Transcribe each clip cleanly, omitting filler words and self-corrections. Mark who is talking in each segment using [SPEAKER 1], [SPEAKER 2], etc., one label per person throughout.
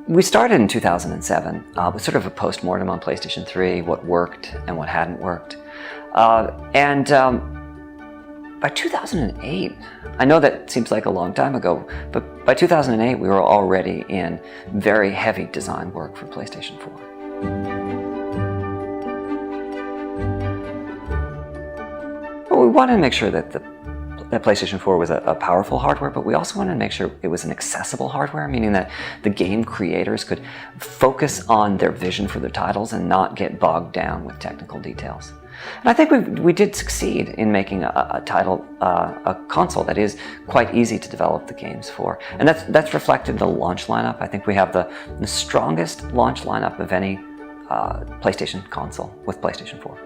[SPEAKER 1] We started in 2007 with sort of a post-mortem on PlayStation 3, what worked and what hadn't worked. By 2008, I know that seems like a long time ago, but by 2008 we were already in very heavy design work for PlayStation 4. Well, we wanted to make sure that that PlayStation 4 was a powerful hardware, but we also wanted to make sure it was an accessible hardware, meaning that the game creators could focus on their vision for their titles and not get bogged down with technical details. And I think we did succeed in making a console that is quite easy to develop the games for. And that's reflected in the launch lineup. I think we have the strongest launch lineup of any PlayStation console with PlayStation 4.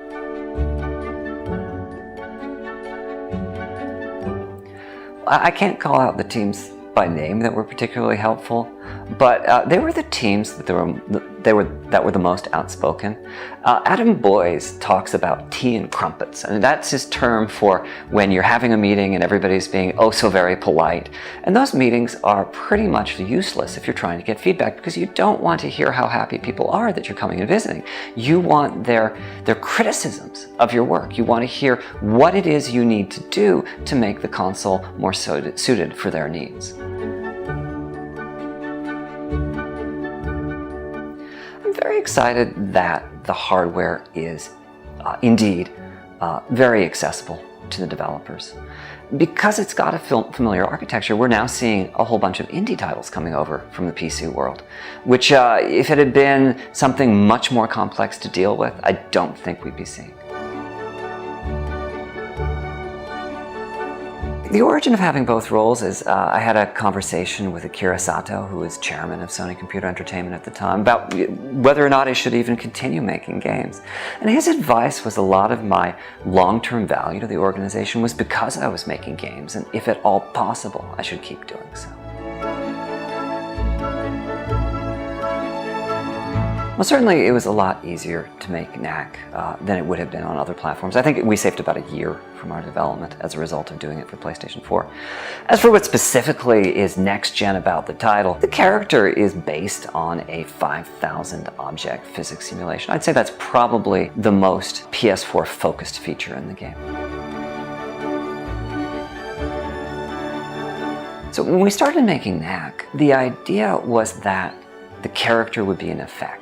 [SPEAKER 1] I can't call out the teams by name that were particularly helpful, but they were the teams that were the most outspoken. Adam Boyes talks about tea and crumpets, and that's his term for when you're having a meeting and everybody's being oh so very polite. And those meetings are pretty much useless if you're trying to get feedback, because you don't want to hear how happy people are that you're coming and visiting. You want their criticisms of your work. You want to hear what it is you need to do to make the console more suited for their needs. I'm very excited that the hardware is indeed very accessible to the developers. Because it's got a familiar architecture, we're now seeing a whole bunch of indie titles coming over from the PC world, which if it had been something much more complex to deal with, I don't think we'd be seeing. The origin of having both roles is I had a conversation with Akira Sato, who was chairman of Sony Computer Entertainment at the time, about whether or not I should even continue making games. And his advice was a lot of my long-term value to the organization was because I was making games, and if at all possible, I should keep doing so. Well, certainly it was a lot easier to make Knack than it would have been on other platforms. I think we saved about a year from our development as a result of doing it for PlayStation 4. As for what specifically is next-gen about the title, the character is based on a 5,000 object physics simulation. I'd say that's probably the most PS4-focused feature in the game. So when we started making Knack, the idea was that the character would be an effect.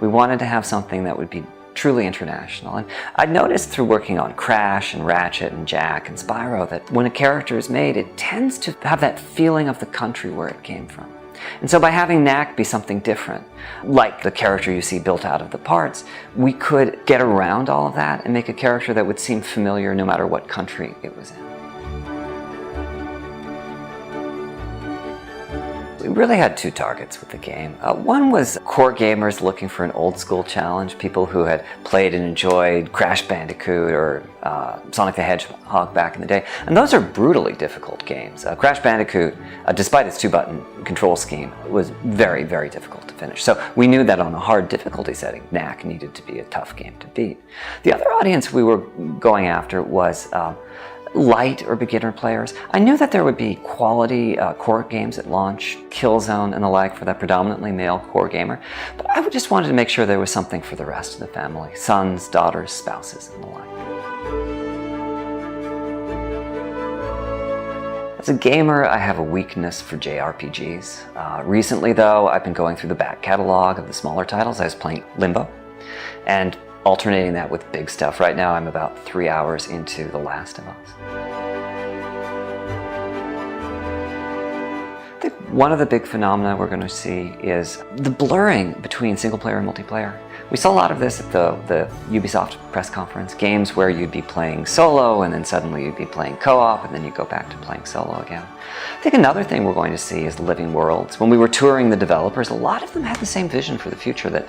[SPEAKER 1] We wanted to have something that would be truly international. And I noticed through working on Crash and Ratchet and Jack and Spyro that when a character is made, it tends to have that feeling of the country where it came from. And so by having Knack be something different, like the character you see built out of the parts, we could get around all of that and make a character that would seem familiar no matter what country it was in. We really had two targets with the game. One was core gamers looking for an old school challenge, people who had played and enjoyed Crash Bandicoot or Sonic the Hedgehog back in the day. And those are brutally difficult games. Crash Bandicoot, despite its 2-button control scheme, was very, very difficult to finish. So we knew that on a hard difficulty setting, Knack needed to be a tough game to beat. The other audience we were going after was light or beginner players. I knew that there would be quality core games at launch, Killzone and the like for that predominantly male core gamer, but I just wanted to make sure there was something for the rest of the family, sons, daughters, spouses, and the like. As a gamer, I have a weakness for JRPGs. Recently though, I've been going through the back catalog of the smaller titles. I was playing Limbo, and alternating that with big stuff. Right now I'm about 3 hours into The Last of Us. I think one of the big phenomena we're going to see is the blurring between single player and multiplayer. We saw a lot of this at the Ubisoft press conference, games where you'd be playing solo and then suddenly you'd be playing co-op and then you go back to playing solo again. I think another thing we're going to see is living worlds. When we were touring the developers, a lot of them had the same vision for the future, that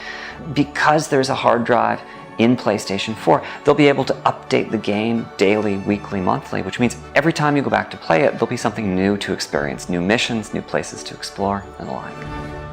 [SPEAKER 1] because there's a hard drive in PlayStation 4, they'll be able to update the game daily, weekly, monthly, which means every time you go back to play it, there'll be something new to experience, new missions, new places to explore, and the like.